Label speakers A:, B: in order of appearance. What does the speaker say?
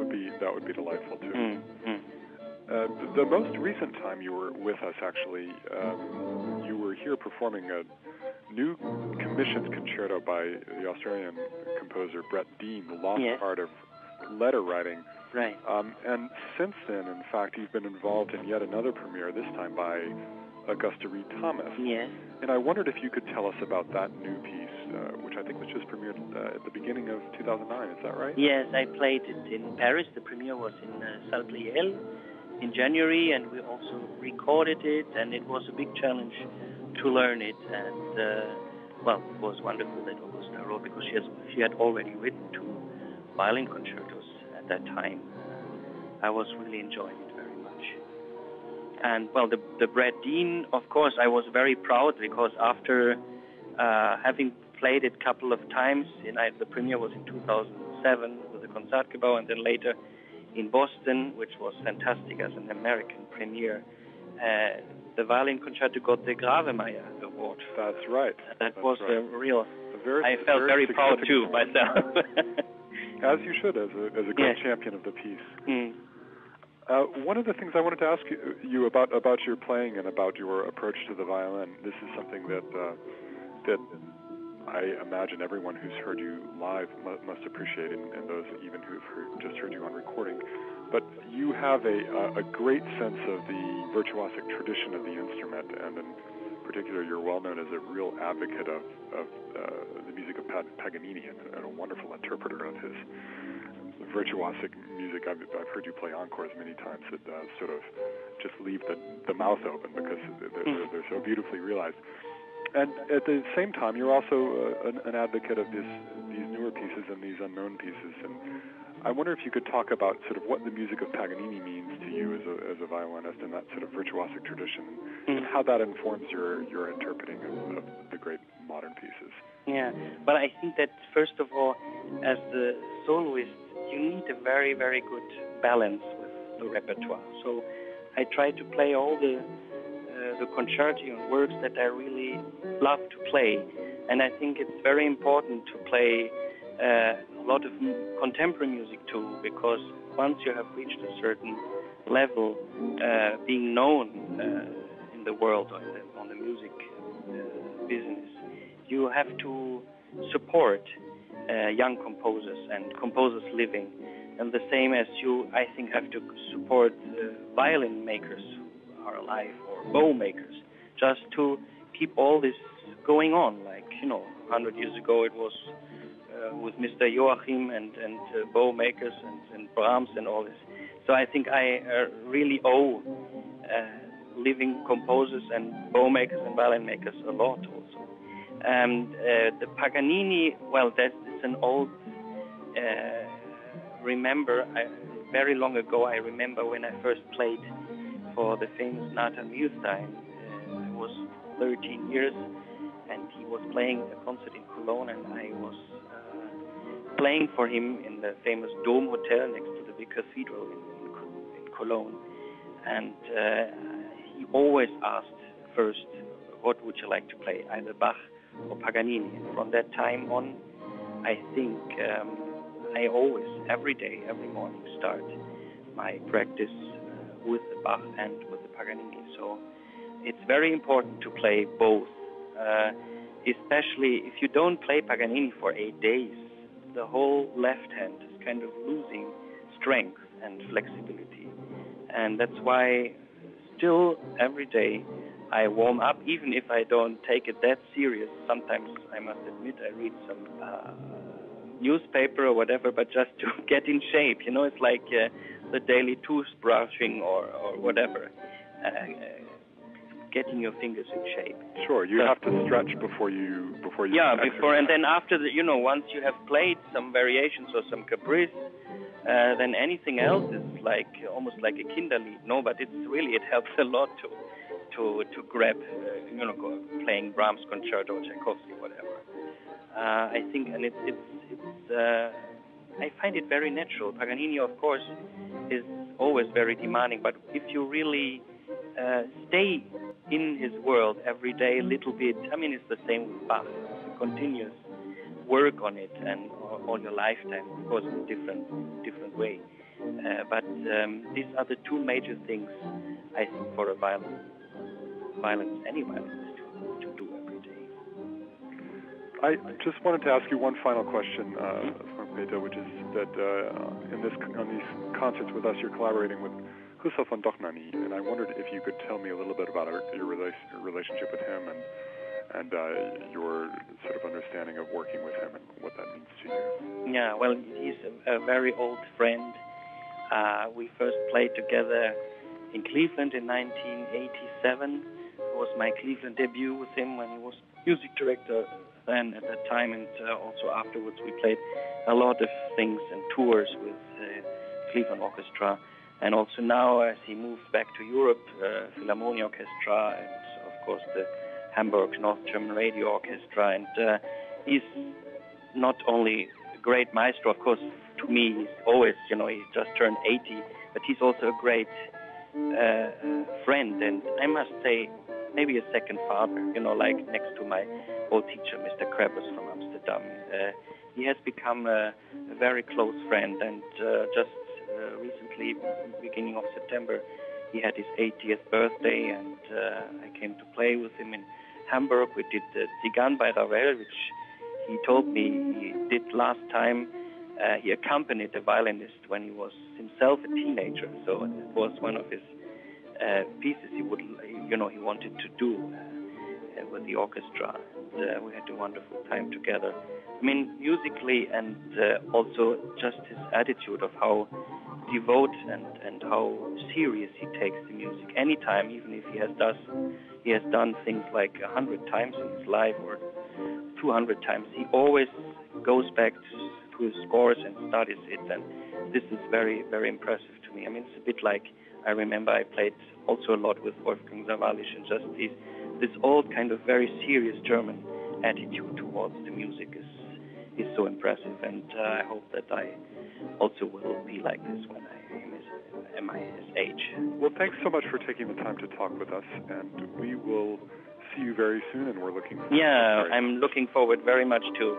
A: would be delightful too. The most recent time you were with us, actually, you were here performing a new commissioned concerto by the Australian composer Brett Dean, the lost art of letter writing.
B: Right.
A: And since then, in fact, you've been involved in yet another premiere, this time by Augusta Reed Thomas.
B: Yes.
A: And I wondered if you could tell us about that new piece, which I think was just premiered at the beginning of 2009. Is that right?
B: Yes, I played it in Paris. The premiere was in Salle Pleyel in January, and we also recorded it, and it was a big challenge to learn it. And, it was wonderful that Augusta wrote, because she had already written 2 violin concertos at that time. I was really enjoying it very much. And, the Brett Dean, of course, I was very proud, because after having played it a couple of times, the premiere was in 2007 with the Concertgebouw, and then later in Boston, which was fantastic as an American premiere. The violin concerto got the Grawemeyer Award.
A: That's right.
B: That was
A: right.
B: I felt very proud too myself.
A: As you should, as a great champion of the piece. One of the things I wanted to ask you about your playing and about your approach to the violin. This is something that I imagine everyone who's heard you live must appreciate, and those even who've just heard you on recording. But you have a great sense of the virtuosic tradition of the instrument, and in particular, you're well known as a real advocate of the music of Paganini and a wonderful interpreter of his virtuosic music. I've heard you play encores many times that sort of just leave the mouth open because they're so beautifully realized. And at the same time, you're also an advocate of these newer pieces and these unknown pieces. And I wonder if you could talk about sort of what the music of Paganini means to you as a violinist and that sort of virtuosic tradition, and how that informs your interpreting of the great modern pieces.
B: Yeah, but I think that first of all, as the soloist, you need a very, very good balance with the repertoire. So I try to play all the concerti and works that I really love to play, and I think it's very important to play a lot of contemporary music too, because once you have reached a certain level, being known in the world or on the music business, you have to support young composers and composers living, and the same as you, I think, have to support violin makers who are alive or bow makers, just to keep all this going on. Like, 100 years ago it was with Mr. Joachim and bow makers and Brahms and all this. So I think I really owe living composers and bow makers and violin makers a lot also. And the Paganini, that's an old very long ago, I remember when I first played for the famous Nathan Milstein. I was 13 years, and he was playing a concert in Cologne, and I was playing for him in the famous Dome Hotel next to the big cathedral in Cologne. And he always asked first, what would you like to play, either Bach or Paganini? And from that time on, I think I always, every day, every morning, start my practice with the Bach and with the Paganini. So it's very important to play both, especially if you don't play Paganini for 8 days, the whole left hand is kind of losing strength and flexibility. And that's why still every day I warm up, even if I don't take it that serious. Sometimes, I must admit, I read some newspaper or whatever, but just to get in shape. It's like the daily toothbrushing or whatever, getting your fingers in shape.
A: Sure, you have to stretch before you
B: before, and then after once you have played some variations or some caprice, then anything else is like almost like a Kinderlied. No, but it helps a lot to grab, playing Brahms concerto or Tchaikovsky, whatever. I think, and it's I find it very natural. Paganini, of course, is always very demanding, but if you really stay in his world every day a little bit, it's the same with Bach. It's a continuous work on it, and all your lifetime, of course, in a different way. But these are the two major things, I think, for a violinist, any violinist, to do every day.
A: I just wanted to ask you one final question, Frank Peter, which is that on these concerts with us, you're collaborating with Christoph von Dohnányi, and I wondered if you could tell me a little bit about your relationship with him and your sort of understanding of working with him and what that means to you.
B: Yeah, well, he's a very old friend. We first played together in Cleveland in 1987. It was my Cleveland debut with him when he was music director then at that time, and also afterwards we played a lot of things and tours with Cleveland Orchestra, and also now as he moved back to Europe, Philharmonia Orchestra, and of course the Hamburg North German Radio Orchestra, and he's not only a great maestro, of course, to me he's always, he just turned 80, but he's also a great friend, and I must say maybe a second father, like next to my old teacher, Mr. Krebs from Amsterdam. He has become a very close friend, and just recently, beginning of September, he had his 80th birthday, and I came to play with him in Hamburg. We did the Zigarren by Ravel, which he told me he did last time. He accompanied the violinist when he was himself a teenager, so it was one of his pieces he wanted to do with the orchestra. And, we had a wonderful time together. I mean, musically, and also just his attitude of how devout and how serious he takes the music. Anytime, even if he has done things like 100 times in his life or 200 times, he always goes back to his scores and studies it, and this is very, very impressive to me. I mean, it's a bit like, I remember I played also a lot with Wolfgang Sawallisch, and just this old kind of very serious German attitude towards the music is so impressive, and I hope that I also will be like this when I am his age.
A: Well, thanks so much for taking the time to talk with us, and we will see you very soon, and we're looking forward.
B: Yeah, I'm looking forward very much too.